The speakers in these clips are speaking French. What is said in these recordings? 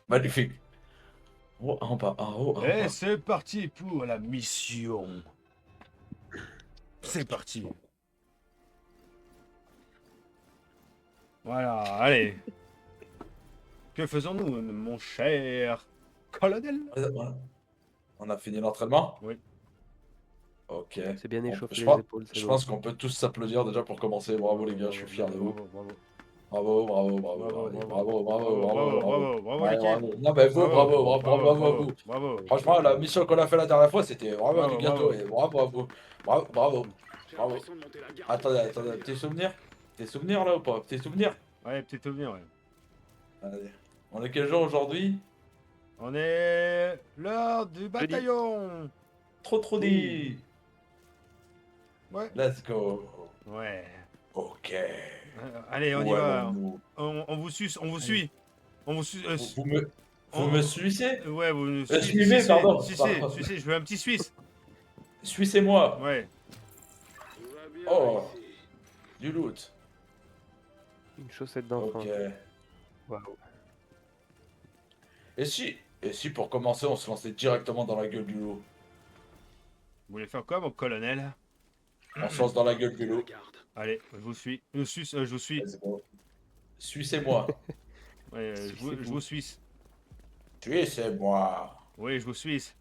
Magnifique. Oh, en bas, en haut, en Et bas. c'est parti pour la mission. C'est parti. Voilà, allez. Que faisons-nous, mon cher colonel? Voilà. On a fini l'entraînement? Oui. Ok. C'est bien échauffé Je les pense, épaules, c'est je bon. pense qu'on peut tous s'applaudir déjà pour commencer. Bravo les gars, je suis fier de vous. Bravo, bravo. Bravo, bravo, bravo, Bravo, allez, bravo. bravo, bravo, Bravo, bravo, bravo, bravo. bravo, bravo Ouais, l'équipe. bravo. Non mais vous, Bravo, bravo, bravo, bravo, bravo à bravo, vous. bravo. Franchement, la mission qu'on a fait la dernière fois, c'était vraiment du Bravo, gâteau. bravo. Et bravo à vous. Bravo, bravo, bravo. Attendez, attendez, petit souvenir? Petit souvenir là ou pas? Petit souvenir? Ouais, petit souvenir, ouais. Allez. On est quel jour aujourd'hui? On est l'heure du bataillon. Trop dit. Ouais. Let's go. Ouais. Ok. Allez, on y Où va. allons-nous? On vous suit, on vous suit. On vous suit. Vous me suivez? Ouais, vous nous Suivez, pardon. Pardon. suissez, je veux un petit Suisse. Suissez-moi. Ouais. Oh, du loot. Une chaussette d'enfant. Ok. Waouh. Et si pour commencer, on se lançait directement dans la gueule du loup? Vous voulez faire quoi, mon colonel? On se lance dans la gueule du loup. Allez, je vous suis. Je vous suis. Let's go. Suissez-moi. Ouais, je vous suis. Suissez-moi. Oui, je vous suis.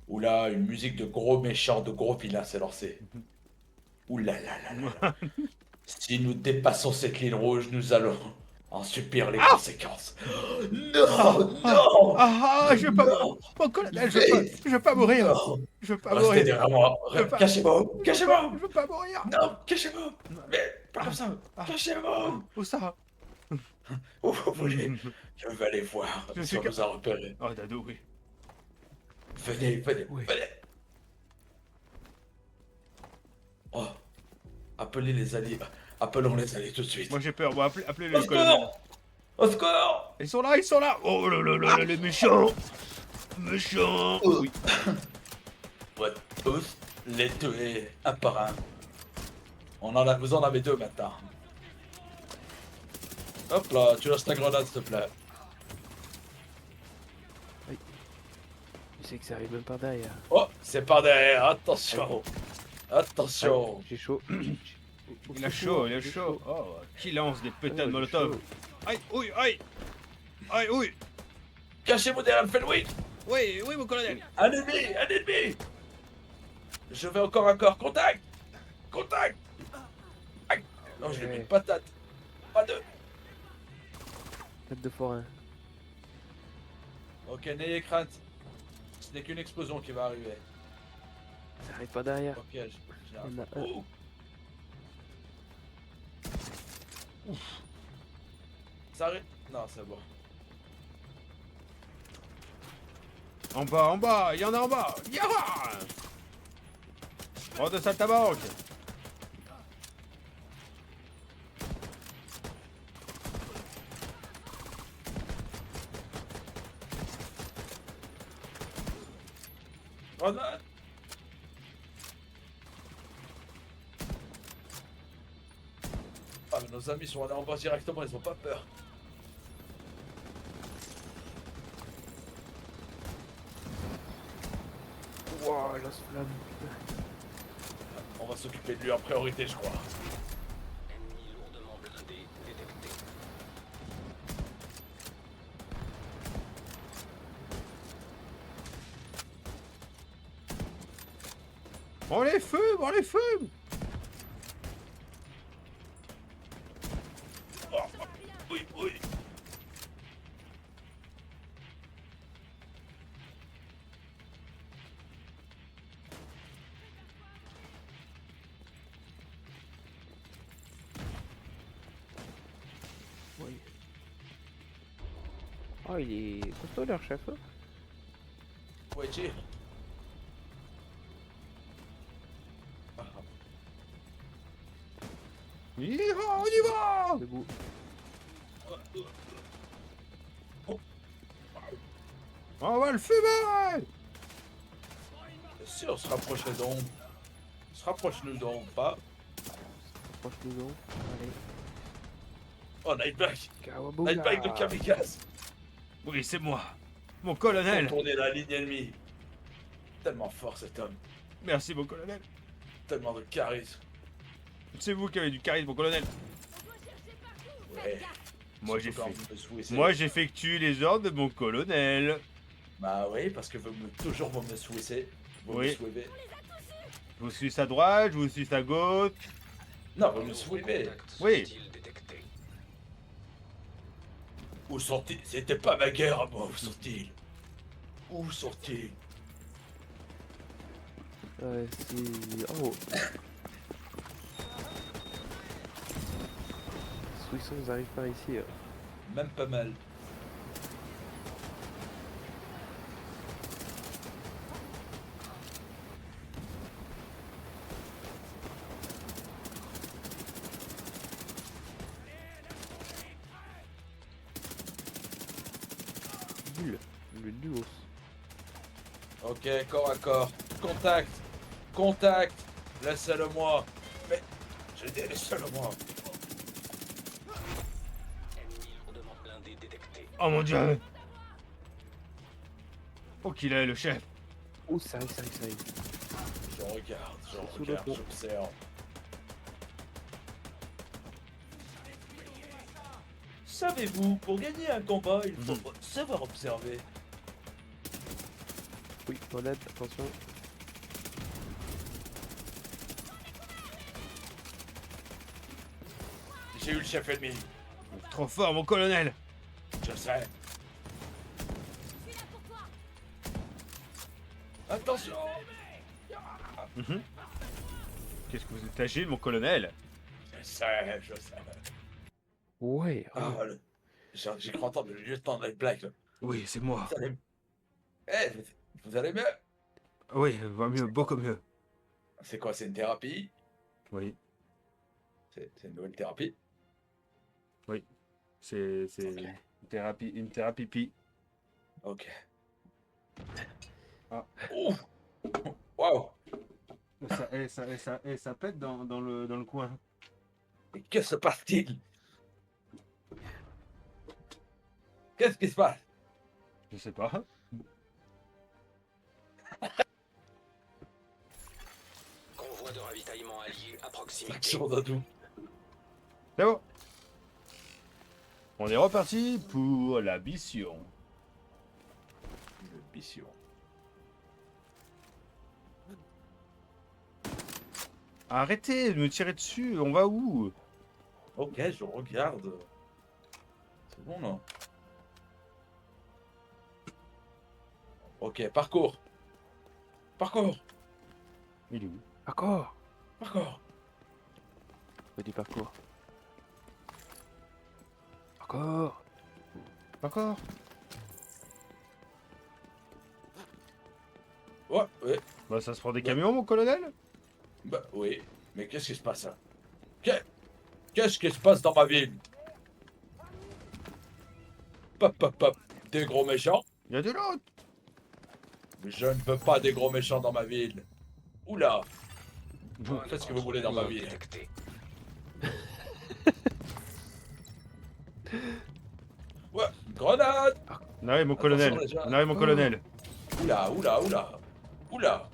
Oula, une musique de gros méchants, de gros vilains s'est lancée. Oula là là là. Si nous dépassons cette ligne rouge, nous allons en subir les conséquences. Non, non, Je veux pas non, mon colonel, vite, je veux pas mourir. non. Je veux pas Restez mourir. derrière moi. Je veux pas- Cachez-vous, cachez-vous. Je veux pas mourir. Non, cachez-vous. Mais pas comme ça. Cachez-vous. Où ça? Où vous voulez. Je vais aller voir Je si suis on nous a repérés. Oh, Dado, oui. Venez, venez, Oui. venez. Oh, appelez les alliés. Appelons les alliés tout de suite. Moi j'ai peur. Bon, appelez le Au colonel. secours! Au secours! Ils sont là, ils sont là. Oh là là là là, les méchants. Méchants. Oui. On va tous les tuer un par un. Vous en avez deux maintenant. Hop là, tu lâches ta grenade s'il te plaît. Tu sais que ça arrive même par derrière. Oh, c'est par derrière, attention. Attention. J'ai chaud. Il a chaud, il a chaud. Oh, qui lance des pétales de molotov? Aïe, oui, aïe. Aïe, oui. Cachez-vous derrière le Fenwick. Oui, oui, mon colonel. Un ennemi, un ennemi. Je vais encore un corps, contact. Contact. Aïe. Non, je lui ai mis une patate. Pas deux. Tête de forain. Ok, n'ayez crainte. Ce n'est qu'une explosion qui va arriver. Ça arrive pas derrière. Ok, j'ai Il y en a un. Ouh. Ça arrive. Non, c'est bon. En bas, il y en a en bas. Yaha! Oh, de saltabanque. Grenade. Ah, mais nos amis sont allés en bas directement, ils ont pas peur. Wouah, lance-flamme. On va s'occuper de lui en priorité, je crois. On les fume, on les fume. Oh, oh, oui, oui. Oui. Oh, il est costaud leur chef. Hein. Ouais, tire. Yaha, on y va. Debout. On va le fumer. Si on se rapprochait donc. On se rapproche nous donc pas. Proche-nous donc. Allez. Oh, Nightbike. Kawabunga. Nightbike de kamikaze. Oui, c'est moi. Mon colonel. Contourner la ligne ennemie. Tellement fort cet homme. Merci, mon colonel. Tellement de charisme. C'est vous qui avez du charisme, mon colonel. Ouais. Moi, Surtout quand vous me souhaitez. Moi, j'effectue les ordres de mon colonel. Bah oui, parce que toujours vous me souhaitez. Vous Oui. me souhaitez. Je vous suis à droite, je vous suis à gauche. Non, vous me souhaitez. Oui. Où sont-ils? C'était pas ma guerre à moi, où sont-ils? Où sont-ils? Ouais, si... Oh. Swissons, ils arrivent par ici. Même pas mal. Nul. Le nulos. Ok, corps à corps. Contact. Contact. Laissez-le moi. Mais, j'ai dit laissez-le moi. Oh mon dieu. Oh qu'il est le chef. Oh, ça arrive, ça arrive, ça arrive. Je regarde, Sous le pont. j'observe. Savez-vous, pour gagner un combat, il faut savoir observer. Oui, Molette, attention. J'ai eu le chef ennemi. Trop fort, mon colonel. Je sais. Attention. Qu'est-ce que vous êtes agile, mon colonel? Je sais, je sais. Ouais. Oh. Ah, j'ai cru entendre le lieutenant de Black. Là. Oui, c'est moi. Vous allez... vous allez mieux? Oui, va mieux, beaucoup mieux. C'est quoi, c'est une thérapie? Oui, C'est une nouvelle thérapie? oui. C'est Ok. une thérapie pi. Ok. Ah. Ouh. Waouh. Ça pète dans le coin. Mais que se passe-t-il? Qu'est-ce qui se passe? Je sais pas. Convoi de ravitaillement allié à proximité. Action d'adou. C'est bon. On est reparti pour la mission. Une mission. Arrêtez de me tirer dessus, on va où? Ok, je regarde. C'est bon, non? Ok, parcours. Parcours. Il est où? Parcours. Parcours. Du parcours. Parcours. Encore? Ouais, ouais. Bah ça se prend des camions, mon colonel? Bah oui. Mais qu'est-ce qui se passe là? Qu'est-ce qui se passe dans ma ville? Pop, pop, pop. Des gros méchants? Il y a de l'autre. Mais je ne veux pas des gros méchants dans ma ville. Oula. Faites ce que vous voulez dans ma ville. Détecté. Ouais, grenade. On arrive, mon colonel. Attention, déjà. On arrive, mon colonel. Oula, oula, oula. Oula.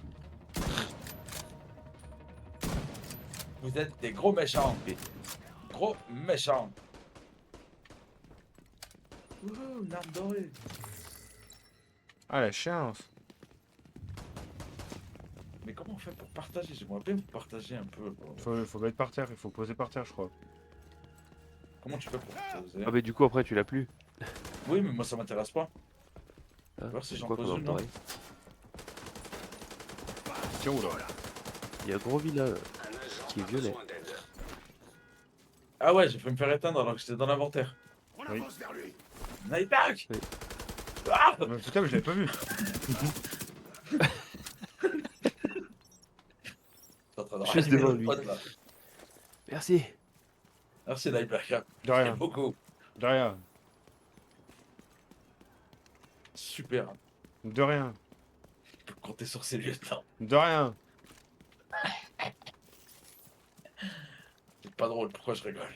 Vous êtes des gros méchants. Gros méchants. Ouh, une arme dorée. Ah, la chance. Mais comment on fait pour partager? J'aimerais bien vous partager un peu. Faut mettre par terre, il faut poser par terre, je crois. Comment tu fais pour poser? Ah, mais du coup, après, tu l'as plus. Oui, mais moi ça m'intéresse pas. Ah, voir si c'est j'en quoi pose qu'on une, non? pareil. Tiens, oula. Il y a un gros vilain Un agent qui est a violet. besoin d'aide. Ah ouais, j'ai fait me faire éteindre alors que j'étais dans l'inventaire. Oui. Nightback. Oui. Ah Mais putain, mais je l'avais pas vu. T'es en train de Juste rallumer devant le lui. pote, là. Merci. Merci Nightback. De J'aime rien, beaucoup. de rien, Super. de rien, Je peux compter sur ces lieutenants. de rien. C'est pas drôle, pourquoi je rigole?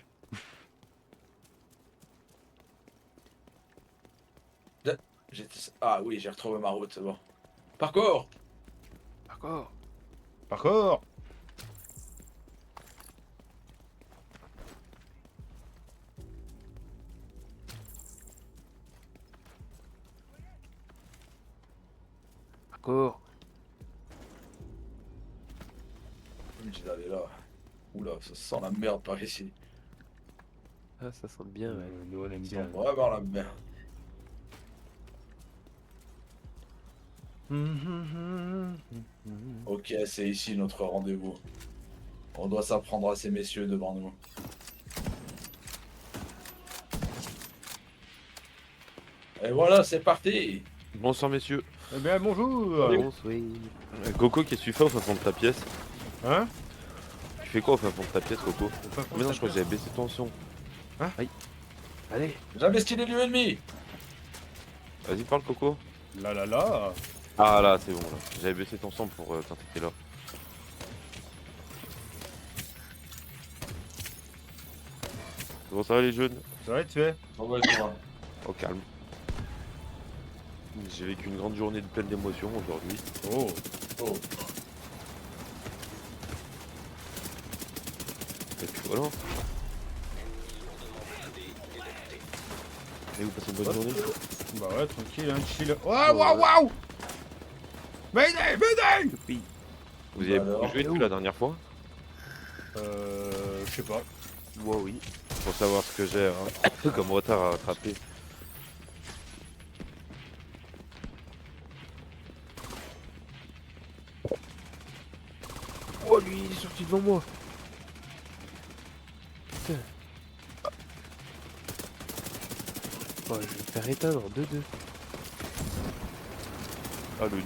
Ah oui, j'ai retrouvé ma route, c'est bon. Parcours. Encore. Parcours. Encore. Je vais aller là. Oula, ça sent la merde par ici. Ah, ça sent bien, ouais. Nous, on aime Ça sent bien. vraiment la merde. Ok, c'est ici notre rendez-vous. On doit s'apprendre à ces messieurs devant nous. Et voilà, c'est parti. Bonsoir messieurs. Eh bien, bonjour. Bon, oui. Coco, qu'est-ce que tu fais au fin fond de ta pièce? Hein? Tu fais quoi au fin fond de ta pièce, Coco? Faut pas Mais non, prendre je crois ta que j'avais baissé ton son. Allez. J'investis les lieux ennemis. Vas-y, parle, Coco. place. Là là là. Ah là, c'est bon, là. J'avais baissé ton son pour quand t'étais là. Bon, ça va les jeunes? Ça va, tu fais? On va être loin. Au calme. J'ai vécu une grande journée de pleine d'émotions aujourd'hui. Oh. Oh. Et puis voilà. Et vous passez une bonne journée? Bah ouais, tranquille, hein, chill. Waouh, waouh, waouh! Mayday, mayday! Oui. Vous y avez Alors, beaucoup joué depuis la dernière fois? Je sais pas. Moi, oui. Pour savoir ce que j'ai hein, comme retard à rattraper. Oh, lui, il est sorti devant moi. Putain. Oh, je vais me faire éteindre en 2-2. Ah, le nul.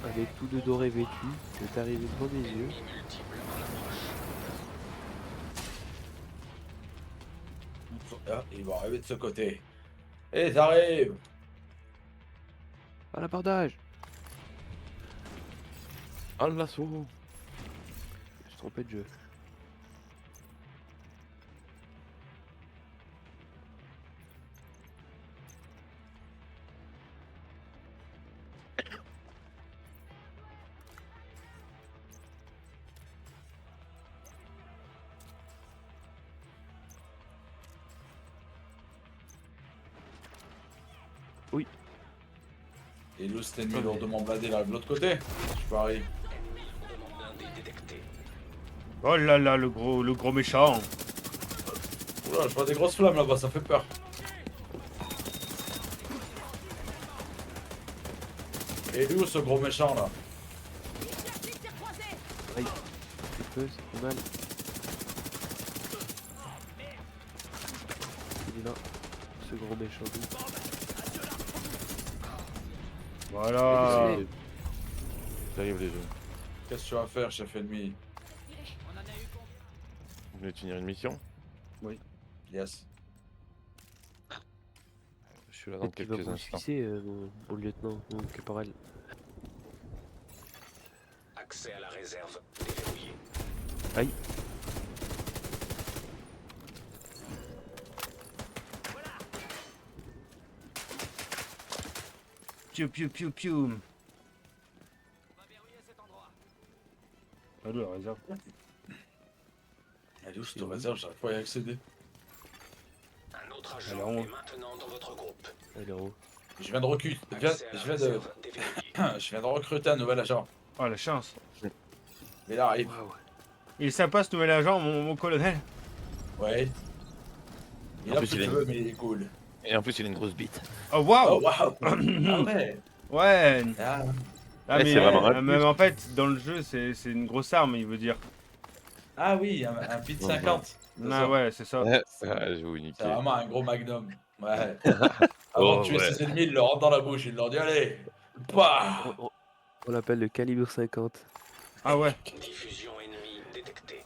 Avec tout de doré vêtu, c'est arrivé devant mes yeux. Ah, ils vont arriver de ce côté. Et ils arrivent. À l'abordage. Ah, l'assaut. Je suis trompé de jeu. Et l'eau cet ennemi lourdement blindé là de l'autre côté. Je peux arriver. Oh là là, le gros méchant. Oula, je vois des grosses flammes là-bas, ça fait peur. Et où ce gros méchant là? Aïe. C'est peu, c'est fait mal. Il est là. Ce gros méchant d'où. Voilà. J'arrive les jeunes. Qu'est-ce que tu vas faire, chef ennemi? Vous venez de finir une mission? Yes. Je suis là dans Peut-être qu'il va quelques vous instants. sucer, mon lieutenant, mon caporal. Accès à la réserve déverrouillé. Aïe. Piou piou piou piou. Allô, la réserve. Elle est où cette réserve? J'arrive pas à y accéder. Un autre agent Alors, on- est maintenant dans votre groupe. Allez, en haut. Je viens de recruter. Accès à la Je viens de. réserve déverrouillé. Je viens de recruter un nouvel agent. Oh, la chance. Mais là arrive. Waouh. Il est sympa ce nouvel agent, mon colonel. Ouais. Il En a plus, plus il de est- cheveux, mais il est cool. Et en plus, il a une grosse bite. Oh, Oh waouh! waouh! Ah ouais! Ouais. Ah, Ah, Ouais, mais c'est vraiment un même plus. en fait, dans le jeu, c'est une grosse arme, il veut dire. ah oui, un pit 50. C'est ça. Ah ouais, c'est ça. Ouais, je vais vous C'est niquer. vraiment un gros magnum. Ouais. Oh, Avant de tuer ouais. ses ennemis, il leur rentre dans la bouche. Il leur dit allez! Bah! On l'appelle le calibre 50. Ah ouais. Diffusion ennemie détectée.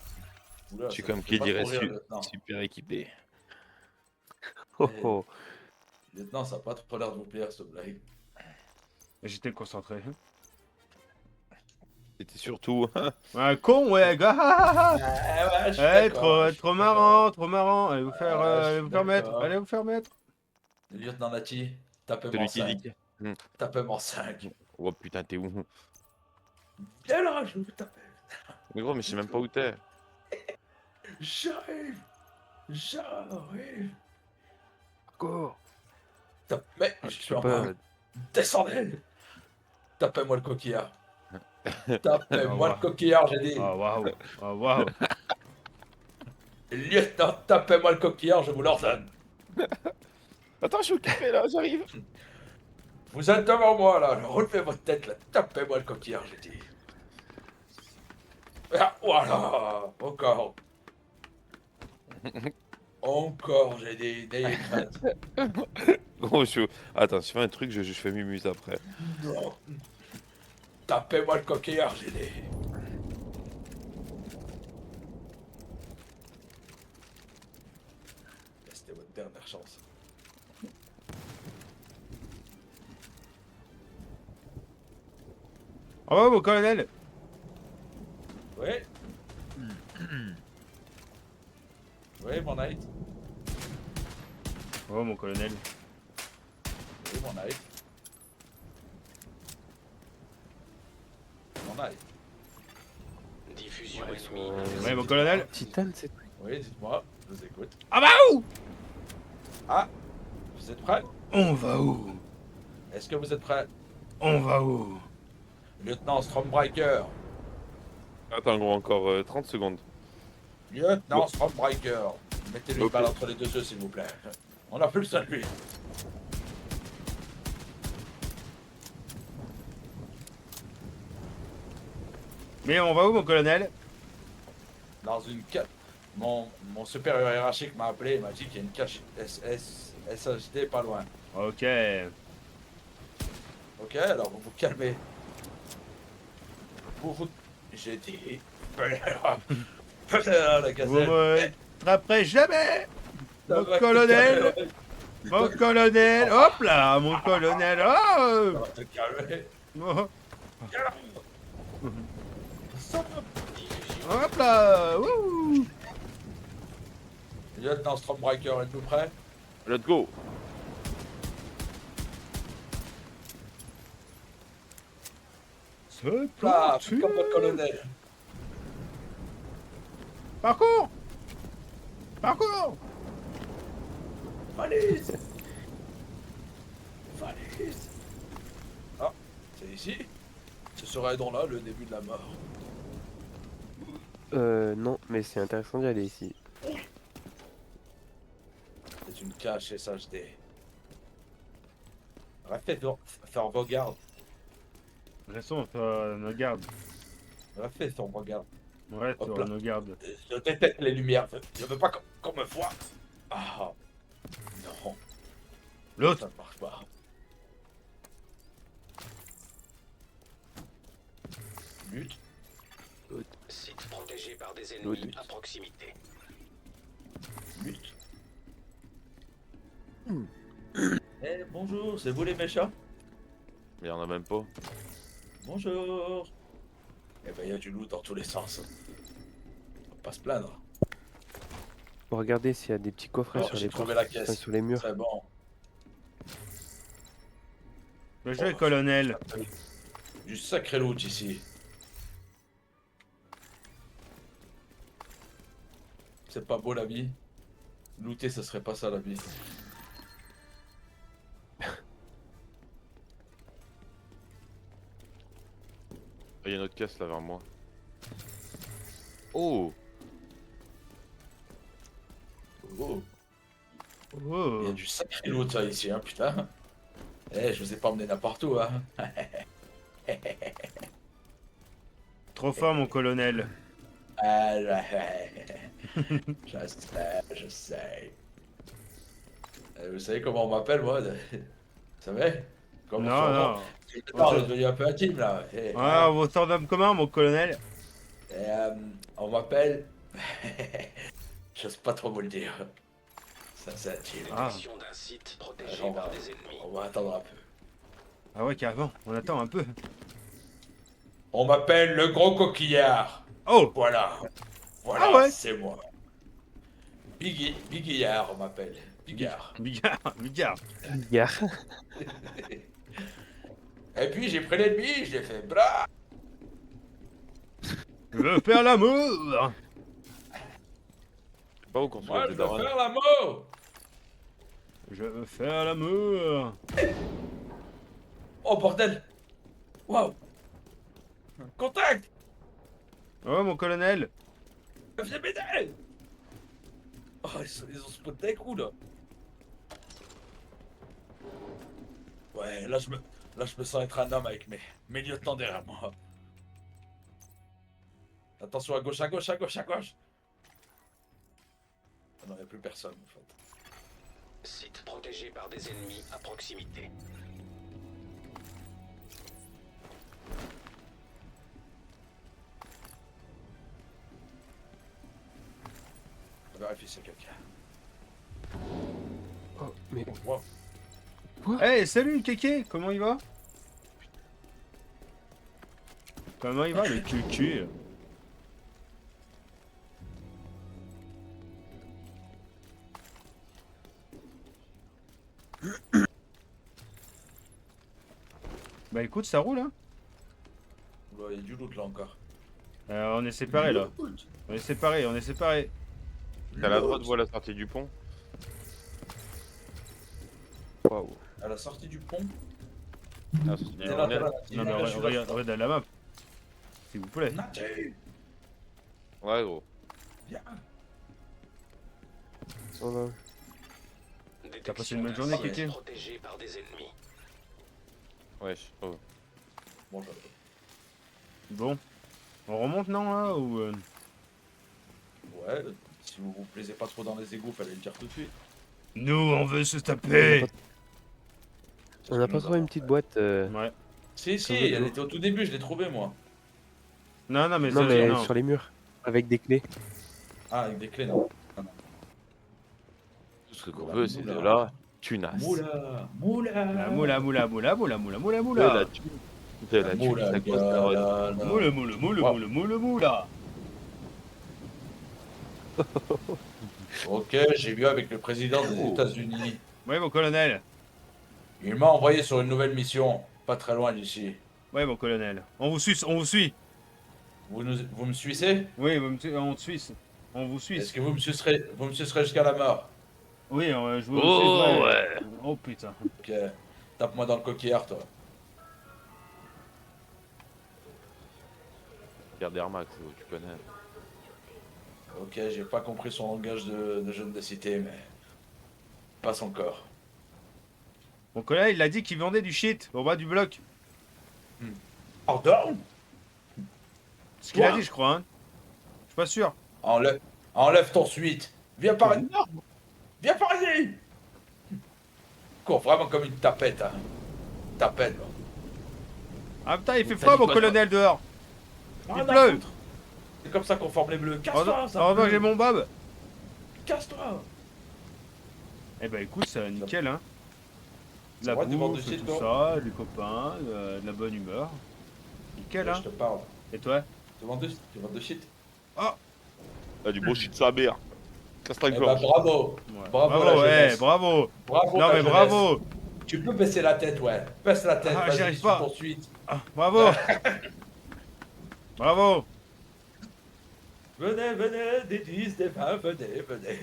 Oula, Je suis ça comme me fait qui pas dirait trop rire, lieutenant. super équipé. Oh oh. Lieutenant, ça a pas trop l'air de vous plaire, cette blague. J'étais concentré. C'était surtout. Un con, ouais, gars. Ouais, je suis Eh, d'accord, je suis trop d'accord. marrant, trop marrant. Allez vous faire, Je allez suis vous faire mettre, d'accord. allez vous faire mettre. Lieutenant Nati, tapez-moi en Celui qui 5. dit. Hmm. Tapez-moi en 5. Oh putain, t'es où? Viens là, je vais vous taper. Mais gros, mais je sais même pas où t'es. J'arrive. J'arrive. Cours. Mais Ah, je tu suis peux en pas. bas. Descendez. Tapez-moi le coquillard. Oh, Tapez-moi le waouh. coquillard, j'ai dit. Oh waouh, oh waouh. Lieutenant, tapez-moi le coquillard, je vous l'ordonne. Attends, je suis occupé là, j'arrive. Vous êtes devant moi là, relevez votre tête là, tapez-moi le coquillard, j'ai dit. Ah, voilà, encore. Encore, j'ai dit, n'ayez crainte. Gros, je suis. Attends, je fais un truc, je fais mumuse après. Non. Tapez-moi le coquillard, j'ai dit. C'était votre dernière chance. Oh waouh, mon colonel. Oui. Oui, mon knight. Oh mon colonel. Oui, mon knight. Mon knight. Diffusion Ouais, ennemie. Ouais, mon colonel. Titane, c'est. Oui, dites-moi, je vous écoute. Ah bah où? Ah, vous êtes prêts? On va où? Est-ce que vous êtes prêts? On va où? Lieutenant Stormbreaker. Attends, gros, encore 30 secondes. Lieutenant Bon. Stormbreaker. Mettez-lui une Ok. balle entre les deux yeux, s'il vous plaît. On a plus le seul lui. Mais on va où, mon colonel? Dans une cage. Mon supérieur hiérarchique m'a appelé, il m'a dit qu'il y a une cache SHD pas loin. Ok. Ok, alors vous vous calmez. Vous... J'ai dit... la Vous gazelle. me attraperez jamais! Ça Mon va te colonel! calmer. Mon colonel! Hop là, mon colonel! Ça Oh! va te calmer. Oh, Stop. hop là! Wouh! Lieutenant Stormbreaker, êtes-vous prêt? Let's go. C'est Là, parti! comme votre colonel. Parcours! Parcours! Valise. Valise. Ah, c'est ici. Ce serait donc là le début de la mort. Non, mais c'est intéressant d'y aller ici. C'est une cache SHD. Restez sur vos gardes. Restons sur nos gardes. Restez sur vos gardes. Ouais, Hop sur là. nos gardes. Je détecte les lumières. Je veux pas qu'on me voie. Ah. Non, L'autre! ça ne marche pas. Lutte. Site protégé par des L'autre. ennemis à proximité. Lutte. Eh, bonjour, c'est vous les méchants? Mais y'en a même pas. Bonjour. Eh ben, il y a du loot dans tous les sens. On va pas se plaindre. Faut regarder s'il y a des petits coffrets Oh, sur j'ai les trouvé portes, la caisse. enfin, sur les murs. Très bon. Le jeu est colonel. Du sacré loot ici. C'est pas beau la vie. Looter, ce serait pas ça la vie. Il y a une autre caisse là vers moi. Oh! Oh, Oh! il y a du sacré loot ça ici, hein, putain. Eh, je vous ai pas emmené n'importe où, hein. Trop fort, mon colonel. Ah, je sais. Vous savez comment on m'appelle, moi Vous savez comment Non, non. Je parle, devenu un peu intime, là. Ah, vous surnomme comment, mon colonel? On m'appelle... J'ose pas trop vous le dire. Ça, c'est intime. Ah. Action d'un site protégé on, par va, des ennemis. on va attendre un peu. Ah ouais, carrément. On attend un peu. On m'appelle le gros coquillard. Oh! Voilà. Voilà, Ah ouais. c'est moi. Bigillard, on m'appelle. Bigard. Bigard, Bigard. Gare. Et puis j'ai pris l'ennemi, je l'ai fait bras. Je veux faire l'amour! Je sais pas où qu'on se Moi, lève je des veux darons. faire l'amour. Je veux faire l'amour! Oh bordel. Waouh. Contact. Oh, mon colonel! Viens m'aider. Oh, ils ont spoté des coups là. Ouais, là je me sens être un homme avec mes lieutenants derrière moi. Attention à gauche, à gauche, à gauche, à gauche. Ah non, il n'y a plus personne en fait. Site protégé par des ennemis à proximité. On va vérifier si c'est quelqu'un. Oh, mais Wow. Hey, salut, Kéké! Comment il va? Comment il va, le cul? Bah écoute, ça roule, hein? Oula, il y a du loot là encore. On est séparés, là. On est séparés. T'as la droite, voit la sortie du pont. Waouh. À la sortie du pont. Ah, c'est T'es bien. là, On est- t'es là. Non, mais Là, je suis là. regarde la map. S'il vous plaît. Nature. Ouais, gros. Viens. oh non. T'as passé une bonne journée, Détection Kéké? protégé par des ennemis. Wesh. Oh. Bon, Bon. On remonte, non, là, ou... ouais, si vous vous plaisez pas trop dans les égouts, fallait le dire tout de suite. Nous, on veut se taper! On n'a pas trouvé une petite boîte. Ouais. Si, si, Comme elle le- était au tout début, je l'ai trouvée moi. Non, mais Non, ça, mais non. sur les murs. Avec des clés. Ah, avec des clés, non. Tout ce qu'on Moula, veut, c'est de moula. la tunasse. Moula, moula. La moula, moula, moula, moula, moula, moula, De moula. la thune. De la thune, Moula, ça grosse daronne. gala, Moula, moula, moula, Wow. moula, moula, moula. Ok, j'ai vu avec le président des États-Unis. Ouais, mon colonel. Il m'a envoyé sur une nouvelle mission, pas très loin d'ici. Ouais, mon colonel. On vous suit, on vous suit. Vous me suissez? Oui, on te suit. On vous suit. Est-ce que vous me sucerez jusqu'à la mort? Oui, je vous Oh, suis. ouais. Oh, putain. Ok, tape-moi dans le coquillard, toi. Regarde Air Max, tu connais. Ok, j'ai pas compris son langage de jeune de cité, mais passe encore. Mon colonel, il a dit qu'il vendait du shit au bas du bloc. Pardon? Ce qu'il a Quoi? dit, je crois, hein. Je suis pas sûr. Enlève ton suite. Viens par ici. Viens par ici. Cours vraiment comme une tapette, hein. Tapette. là. Ah putain, il fait T'as froid, dit mon quoi, colonel, dehors. Rien à pleut. foutre. C'est comme ça qu'on forme les bleus. Casse-toi, Heureusement ça heureusement que j'ai pleut. mon bob. Casse-toi. Eh ben écoute, c'est nickel, hein. De la Ouais, tu vends bouffe, du shit, tout ça, des copains, de la bonne humeur. Nickel, Ouais, hein. je te parle. Et toi? Tu vends de shit. Ah, du beau shit sur la bière. Casse-toi Eh une ben, gorge. bravo. Ouais. Bravo, la ouais, jeunesse. bravo. Bravo, Non la mais jeunesse. bravo. Tu peux baisser la tête, ouais. Baisse la tête. Ah, vas-y, j'y arrive suis pas. ton suite. Ah, bravo. Bravo. Venez, venez, des 10, des 20, venez, venez.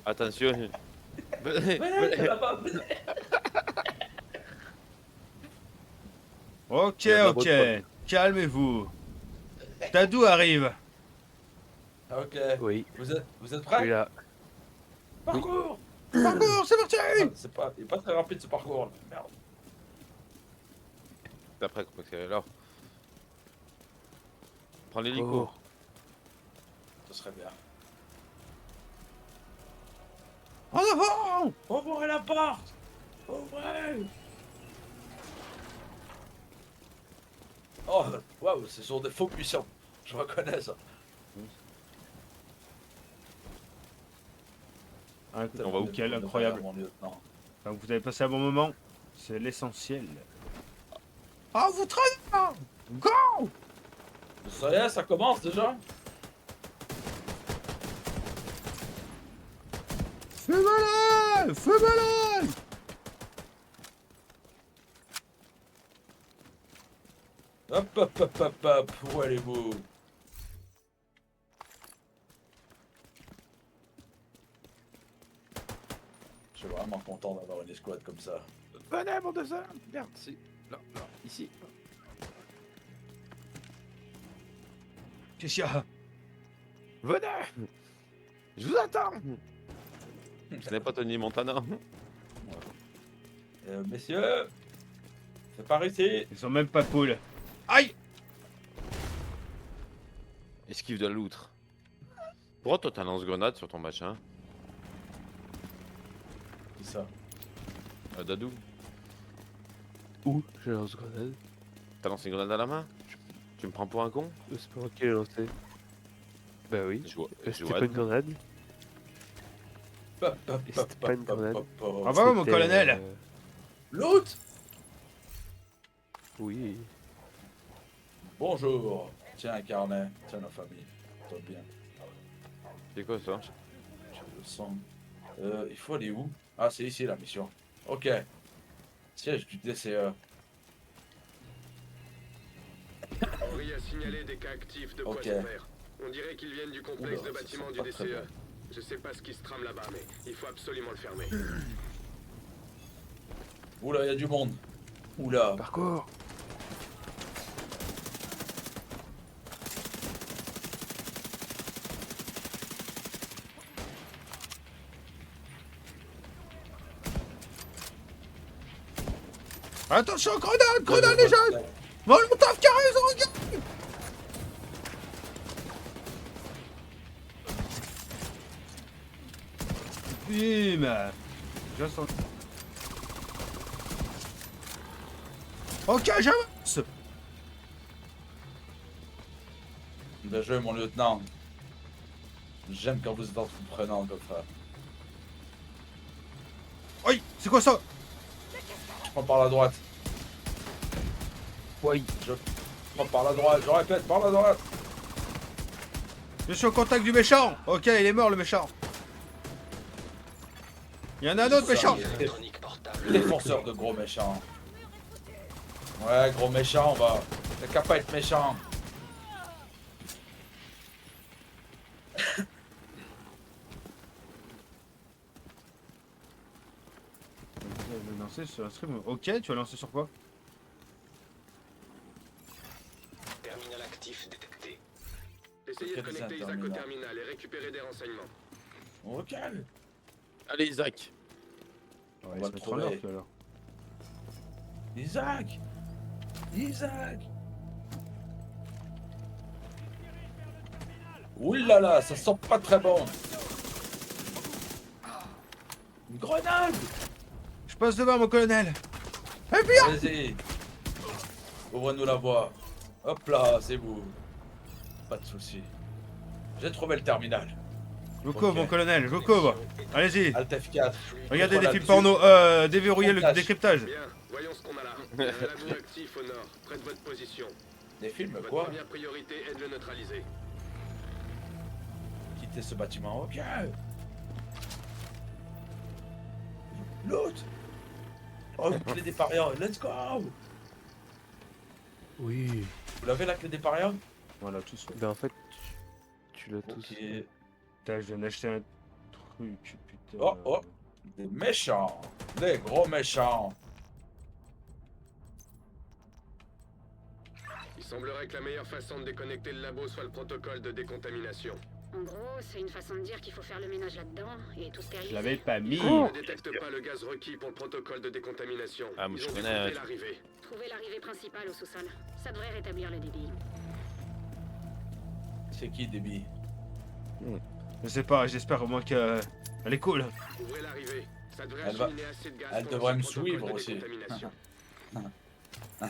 Attention. Venez, Venez, venez. là-bas, venez. Ok, Il y a de la ok. bonne Calmez-vous. Tadou arrive. Ok. Oui. Vous êtes Je suis prêts? là. Parcours. Parcours, c'est parti. Il est pas très rapide ce parcours là. Merde. D'après, parce qu'elle est là. Prends l'hélico. Oh. Ce serait bien. En avant. Ouvrez la porte. Ouvrez. Oh, waouh, ce sont des faux puissants. Je reconnais ça. On va où quel incroyable. Mon lieutenant. Donc, vous avez passé un bon moment. C'est l'essentiel. Ah, vous traînez. Go! Ça y est, ça commence déjà. Fais malin! Fais malin! Hop, hop, hop, hop, hop. Où allez-vous? Je suis vraiment content d'avoir une escouade comme ça. Venez, mon deux hommes. Merde, si. Là, là, ici. Qu'est-ce qu'il y a? Venez. Je vous attends. Ce n'est pas Tony Montana. Messieurs, c'est par ici. Ils sont même pas cool. Aïe! Esquive de la loutre. Pourquoi toi t'as un lance-grenade sur ton machin? C'est ça. Dadou, Où? Je lance grenade. t'as lancé une grenade à la main? Tu me prends pour un con? C'est pas moi qui l'ai lancé. Bah oui. Je vois- je C'était vois- pas une grenade. Hop, hop, Et c'était hop, pas une hop, hop, grenade. hop, hop. Ah bah, mon C'était, colonel. L'autre. Oui. Bonjour. Tiens un carnet. Tiens la famille. Toi bien. C'est quoi ça? Je le sens. Il faut aller où? Ah, c'est ici la mission. Ok. Siège du DCE. Henri a signalé des cas actifs de Ok. poisson vert. On dirait qu'ils viennent du complexe Oula, de ça bâtiments sent du pas très DCE. bon. Je sais pas ce qui se trame là-bas, mais il faut absolument le fermer. Oula, il y a du monde. Oula. Parcours. Attention, grenade! Grenade les jeunes! Molotov qui a raison, regarde! Bim! Je sens. Ok, j'avance! Bien joué, mon lieutenant. J'aime quand vous êtes entreprenant comme ça. Aïe! C'est quoi ça? Je prends par la droite. Oui. Je prends par la droite. Je répète, par la droite. Je suis au contact du méchant! Ok, il est mort le méchant! Il y en a un autre méchant! Électronique portable. Défenseur de gros méchants. Ouais, gros méchant, on va. T'as qu'à pas être méchant. Lancer sur un stream. Ok, tu vas lancer sur quoi? Terminal actif détecté. Essayez de Quel connecter Isaac au terminal. terminal et récupérer des renseignements. Ok. Allez Isaac! Ouais, va il le se met trop trouver. l'heure, alors. Isaac. Isaac. Oulala, ça sent pas très bon. Une grenade. Je passe devant mon colonel! Eh bien! Allez-y. Ouvre-nous la voie. Hop là, c'est vous. Pas de soucis. J'ai trouvé le terminal. Je vous couvre Ok. mon colonel, je vous couvre! Allez-y! Alt F4. Regardez des Voilà, films dessus. porno, déverrouillez le Montage. décryptage! Bien, voyons ce qu'on a là. Un lagon actif au nord, près de votre position. Des films, Votre quoi? première priorité est de le neutraliser. Quitter ce bâtiment, ok. L'autre. Oh, la clé des parias, let's go. Oui. Vous l'avez la clé des parias? Voilà, tout ça. Ben en fait, tu l'as tous. Ok. Putain, je viens d'acheter un truc, putain. Oh, oh. Des méchants. Des gros méchants. Il semblerait que la meilleure façon de déconnecter le labo soit le protocole de décontamination. En gros, c'est une façon de dire qu'il faut faire le ménage là-dedans et tout Je stériliser. l'avais pas mis! Ils ne détectent pas le gaz requis pour le protocole de décontamination. Ah, moi, Ils je ont connais, découpé ouais. l'arrivée. Trouver l'arrivée principale au sous-sol. Ça devrait rétablir le débit. C'est qui, Déby? Je sais pas, j'espère au moins qu'elle est cool. Ouvrez l'arrivée. Ça devrait Elle va- acheminer assez de gaz elle pour devrait me lancer le protocole suivre de aussi. décontamination.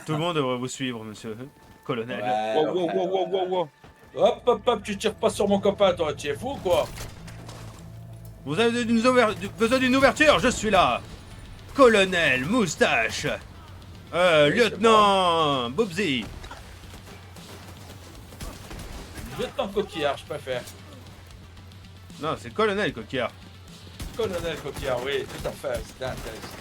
Tout le monde devrait vous suivre, monsieur. Colonel. Ouais, Wow, wow, ouais. wow, wow, wow, wow! Hop, hop, hop, tu tires pas sur mon copain, toi. Tu es fou, quoi? Vous avez besoin d'une ouverture? Je suis là! Colonel Moustache! Oui, Lieutenant Bobsy! Lieutenant Coquillard, je préfère. Non, c'est colonel Coquillard. Colonel Coquillard, oui, tout à fait, c'était un test.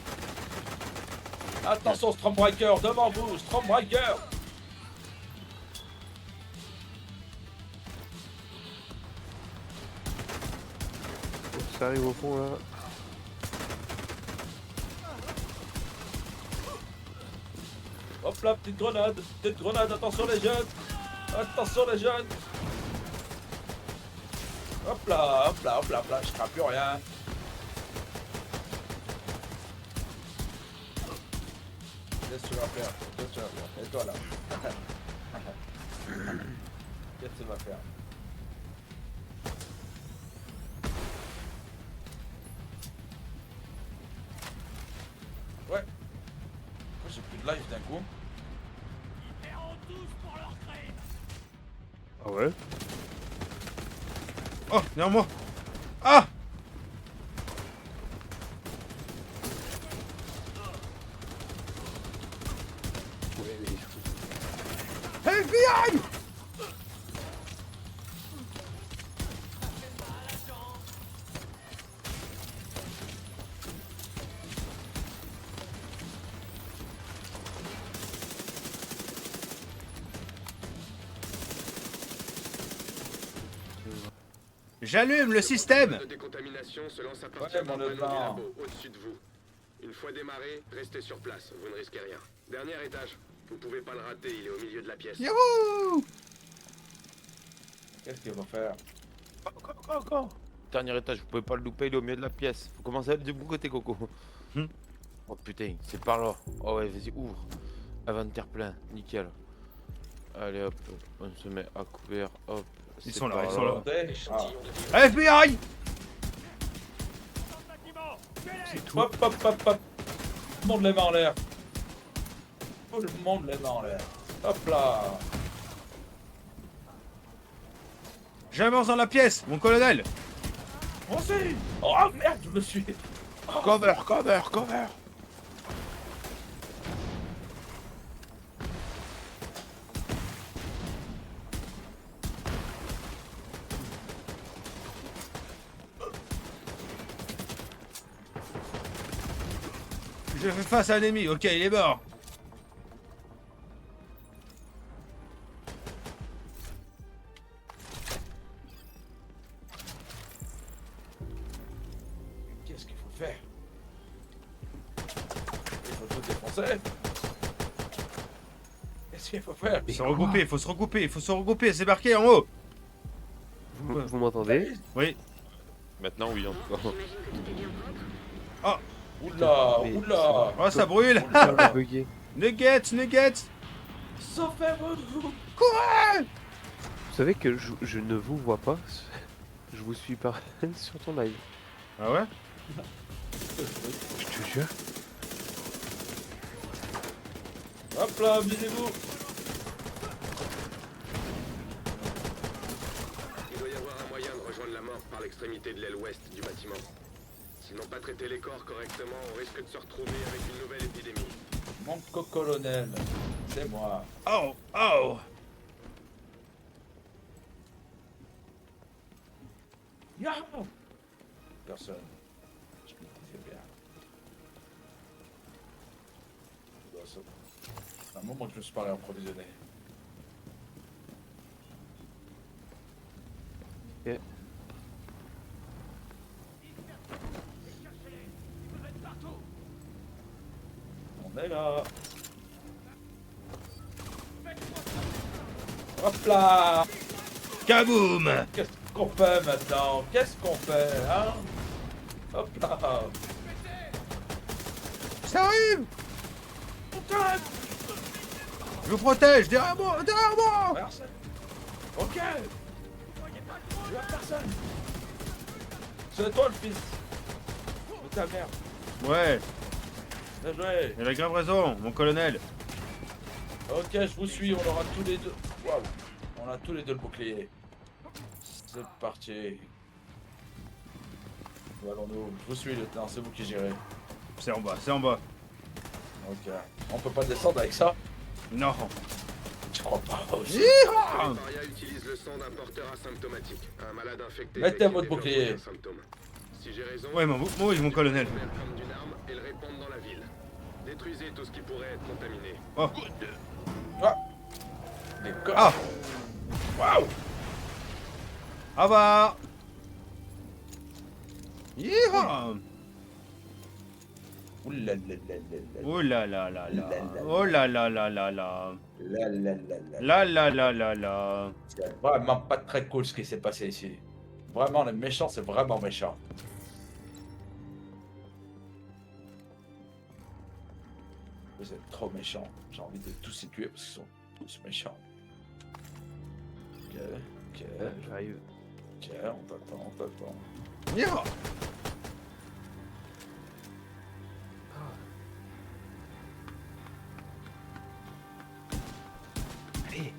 Attention, Stormbreaker, devant vous, Stormbreaker. Ça arrive au fond là. Hop là, petite grenade, attention les jeunes. Attention les jeunes. Hop là, hop là, hop là, hop là, je crains plus rien. Qu'est-ce que tu vas faire? Qu'est-ce que tu vas faire? Et toi là? Qu'est-ce que tu vas faire? Ouais. Pourquoi j'ai plus de life d'un coup? Ah ouais? Oh, derrière moi. Ah! Ouais, mais FBI! J'allume le système. Le de décontamination se lance à Ouais, partir mon d'un panneau du lieutenant. labo, au-dessus de vous. Une fois démarré, restez sur place, vous ne risquez rien. Dernier étage, vous pouvez pas le rater, il est au milieu de la pièce. Youhou! Qu'est-ce qu'il va faire? Encore. Dernier étage, vous pouvez pas le louper, il est au milieu de la pièce. Faut commencer à être du bon côté, Coco. Oh putain, c'est par là. Oh ouais, vas-y, ouvre. Inventaire plein, nickel. Allez hop, on se met à couvert, hop. Ils c'est sont là, par ils sont là. Montez. Échantillon de FBI! c'est tout. Hop, hop, hop, hop. Tout le monde les mains en l'air. Tout le monde les mains en l'air. Hop là. J'avance dans la pièce, mon colonel. Moi aussi. Oh merde, je me suis... Cover, cover, cover. Je fais face à un ennemi, ok, il est mort. Qu'est-ce qu'il faut faire? Il faut tout défoncer. Qu'est-ce qu'il faut faire? Il faut se regrouper, il faut se regrouper, il faut se regrouper, c'est marqué en haut. Vous m'entendez? Oui. Maintenant, oui, en tout cas. J'imagine que tout est bien propre. Oula, Mais oula. Oh, ça brûle. Ça va bugger. Nuggets, nuggets. Sauvez-vous. Vous savez que je ne vous vois pas. Je vous suis pas sur ton live. Ah ouais? Je te jure. Hop là, visez-vous. Il doit y avoir un moyen de rejoindre la mort par l'extrémité de l'aile ouest du bâtiment. S'ils n'ont pas traité les corps correctement, on risque de se retrouver avec une nouvelle épidémie. Mon co-colonel. C'est moi. Oh, oh. Yahoo! Personne. Je me disais bien. C'est un moment que je me suis parlé en provisionné. Ok. On est là. Hop là! Kaboum. Qu'est-ce qu'on fait maintenant? Qu'est-ce qu'on fait, hein? Hop là! Ça arrive. Je vous protège, derrière moi, derrière moi. Personne. Ok! Je vois personne! C'est toi le fils! De ta mère! Ouais, Bien joué! il a grave raison, mon colonel. Ok, je vous suis, on aura tous les deux. Waouh! On a tous les deux le bouclier. C'est parti. Où allons-nous? Je vous suis, lieutenant, c'est vous qui gérez. C'est en bas, c'est en bas. Ok. On peut pas descendre avec ça? Non. crois pas aussi. Yeehaw. Les parias utilisent le sang d'un porteur asymptomatique, un malade infecté. Mettez mais qui votre développe bouclier. aucun symptôme. Si j'ai raison, Ouais, oui, mon colonel. prendre d'une arme et le répandre dans la ville. Détruisez tout ce qui pourrait être contaminé. Oh. Les co- Ah. Waouh. Ah bah. Yeehaw. Ouh là là là là là. Oh là là là là. Oh là là là là là. Là là là là. Là là là là là. C'est vraiment pas très cool ce qui s'est passé ici. Vraiment, les méchants, c'est vraiment méchant. Vous êtes trop méchants. J'ai envie de tous les tuer parce qu'ils sont tous méchants. Ok, ok, J'arrive. ok, on t'attend, on t'attend. Yeehaw. Allez.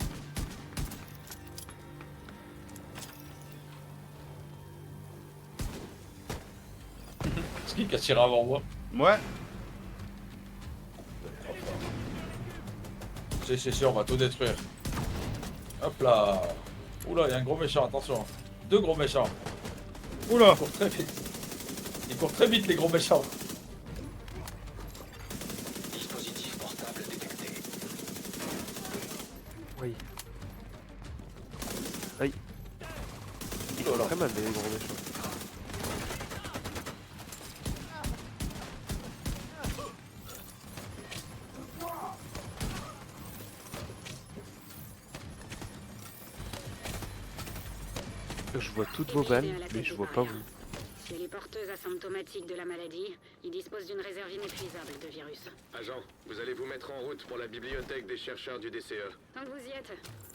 C'est qui a tiré avant moi? Ouais. Si, on va tout détruire. Hop là. Oula, il y a un gros méchant, attention. Deux gros méchants. Oula. Ils courent très vite. Ils courent très vite, les gros méchants. Dispositif portable détecté. Oui. Aïe. Ils Oh font là. très mal, les gros méchants. Je vois toutes vos balles, mais je vois pas vous. Chez les porteuses asymptomatiques de la maladie, ils disposent d'une réserve inépuisable de virus. Agent, vous allez vous mettre en route pour la bibliothèque des chercheurs du DCE. Tant que vous y êtes,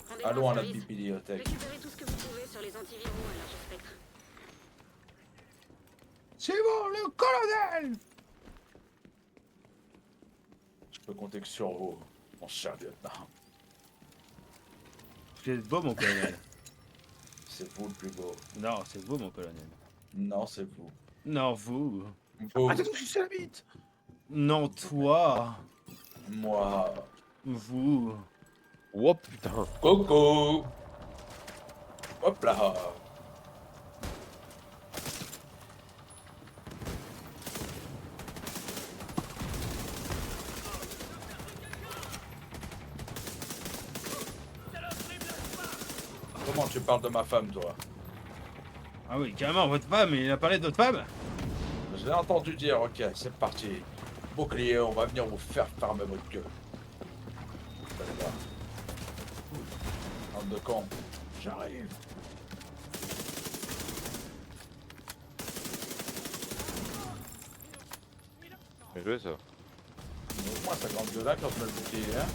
rendez-vous Allons en à la service. bibliothèque. Récupérez tout ce que vous pouvez sur les antiviraux à l'âge spectre. C'est bon, le colonel. Je peux compter que sur vous, mon cher lieutenant. Vous êtes beau, mon colonel. C'est vous le plus beau. Non, c'est vous, mon colonel. Non, c'est vous. Non, vous. Vous, je suis la bite. Non, toi. moi. Vous. Oh putain. Coco. Hop là. Comment tu parles de ma femme, toi? Ah oui, carrément, votre femme, il a parlé de votre femme. Je l'ai entendu dire, ok, c'est parti. Bouclier, on va venir vous faire fermer votre gueule. Vous allez voir. Bande de cons, j'arrive. Bien joué ça. Au moins 52 là quand je mets le bouclier, hein.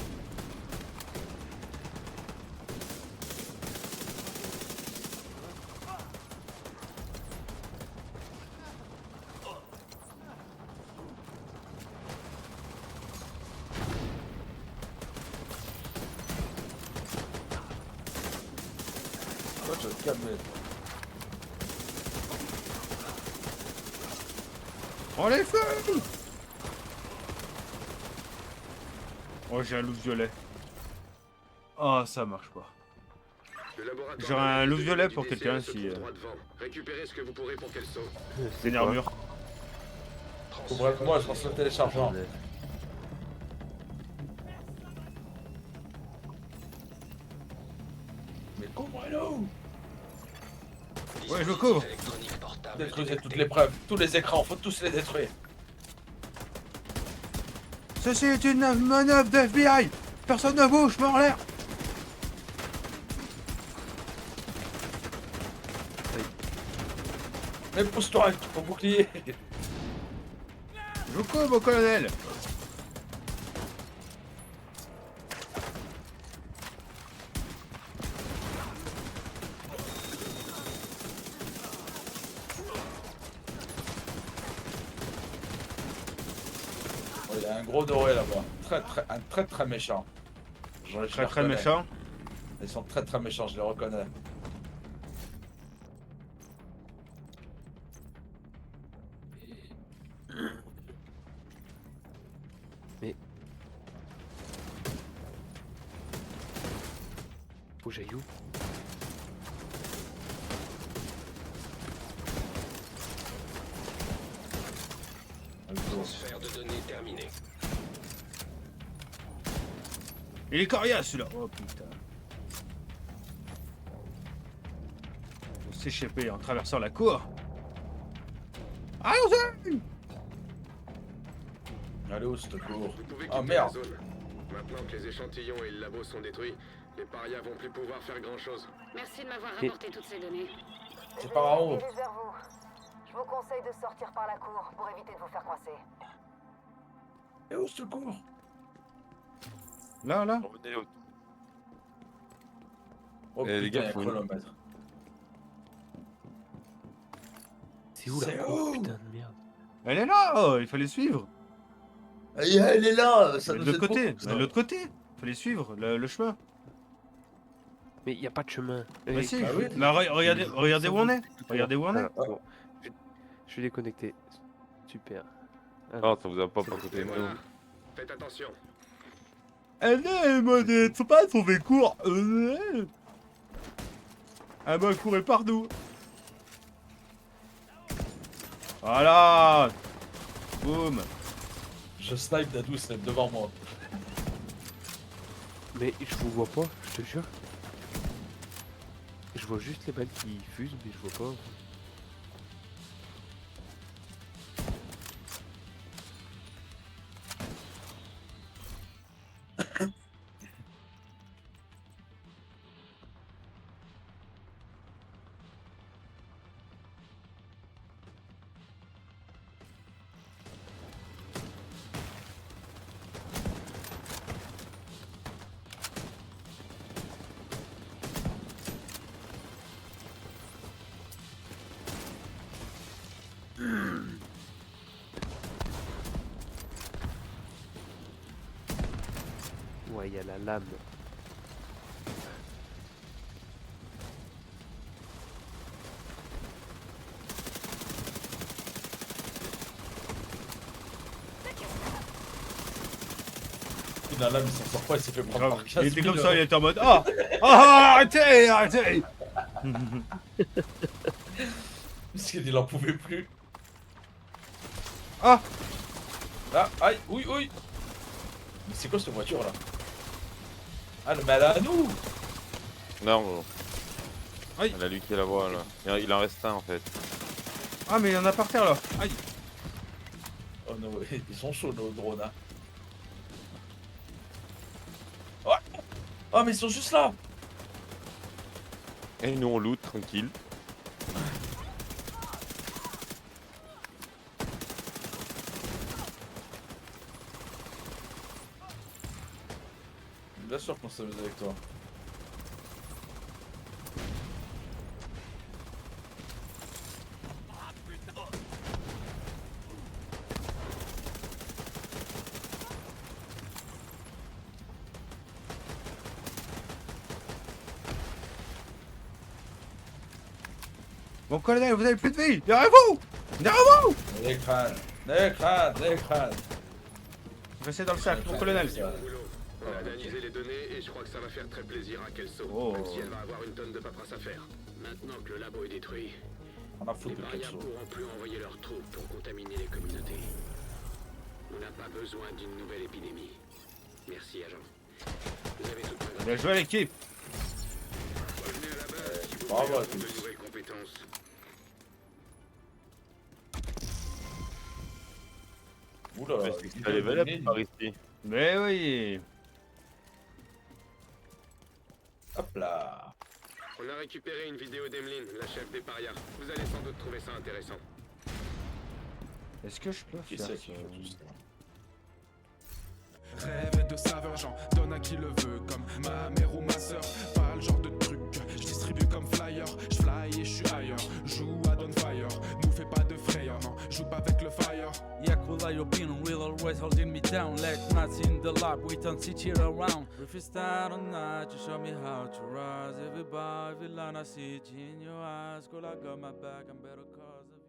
Toi, je vais te calmer. On les fait. Oh, j'ai un loup violet. Oh, ça marche pas. Le laboratoire J'aurais un loup de violet du pour DCE quelqu'un se si, trouve droit devant. Récupérez ce que vous pourrez pour qu'elle sauve. C'est une armure. Ouvrez-moi, je lance le téléchargement. Mais couvrez-nous! Ouais, je couvre. Électronique portable Détruisez détecté. toutes les preuves, tous les écrans, faut tous les détruire. Ceci est une manœuvre de FBI. Personne ne bouge, je mets en l'air. Mais pousse-toi avec ton bouclier! Je couvre, mon colonel. Oh, il y a un gros doré là-bas. Un très méchant. Je les Très reconnais. méchant. Ils sont très méchants, je les reconnais. Faut que j'aille où? Transfert de données terminé. Il est coriace celui-là. Oh putain. Faut s'échapper en traversant la cour. Allons-y! Allez au secours. Vous pouvez Ah, quitter merde. la zone. Maintenant que les échantillons et le labo sont détruits, les parias vont plus pouvoir faire grand-chose. Merci de m'avoir Et- rapporté toutes ces données. C'est par en haut. Je vers vous. Je vous conseille de sortir par la cour pour éviter de vous faire coincer. Et au secours. Là, là. Revenez au- Oh les putain, gars, il y a un faut- chronomètre. C'est où la C'est cour, où? putain de merde? Elle est là. Oh, il fallait suivre. Et elle est là, ça De nous l'autre aide côté. beaucoup, De ça. l'autre côté. Fallait suivre le chemin. Mais y a pas de chemin. Bah si. bah oui. Là, regardez où on est. Regardez où on est. Alors, bon, je suis déconnecté. Super. Non, ça vous a pas côté Et nous. voilà. Faites attention. Elle est modeste, faut pas trouver court. Ah bah courez partout. Voilà. Boum. Je snipe Dadou, c'est devant moi. Mais je vous vois pas, je te jure. Je vois juste les balles qui fusent, mais je vois pas. Ouais, il y a la lame. Putain, là, mais il s'en sort pas, il s'est fait prendre Grave. par 15 Il était 000, comme ça, il était en mode ah arrêtez, arrêtez. Parce qu'il en pouvait plus. Ah. Là, aïe, oui, oui. Mais c'est quoi cette voiture là? Ah, mais elle est à nous. Non, Aïe. elle a lui qui la voit là. Il en reste un en fait. Ah mais il y en a par terre là. Aïe. Oh non, ils sont chauds nos drones. Hein. Ouais. Oh, mais ils sont juste là. Et nous on loot tranquille. Bien sûr qu'on s'amuse avec toi. Bon colonel, vous avez plus de vie. Derrière-vous. Derrière-vous. Les crânes, les crânes, les crânes. Restez dans le cercle, mon colonel. Bon boulot. On a analysé les données et je crois que ça va faire très plaisir à Kelso, Oh. même si elle va avoir une tonne de paperasse à faire. Maintenant que le labo est détruit, On a les foutu de parias quelque chose. pourront plus envoyer leurs troupes pour contaminer les communautés. On n'a pas besoin d'une nouvelle épidémie. Merci, agent. Vous avez toute ma Bien joué l'équipe. Revenez à la base si vous Bravo voulez à avoir de tous. nouvelles compétences. Oula, C'est ça level up par ici. Mais oui. hop là. On a récupéré une vidéo d'Emeline, la chef des parias. Vous allez sans doute trouver ça intéressant. Est-ce que je peux Qui faire c'est ça qui fait tout ça? Rêve de saveur, j'en donne à qui le veut, comme ma mère ou ma soeur. Pas le genre de truc, je distribue comme flyer. Je fly et je suis ailleurs, joue à Donfire. Nous fais pas de frayeur, non, joue pas avec le fire. Yakula, you've been real, always holding me down. Like nuts in the lab, we don't sit here around. If you start on night, you show me how to rise. Every bar, every line I see it in your eyes. Girl, I got my back, I'm better cause of you.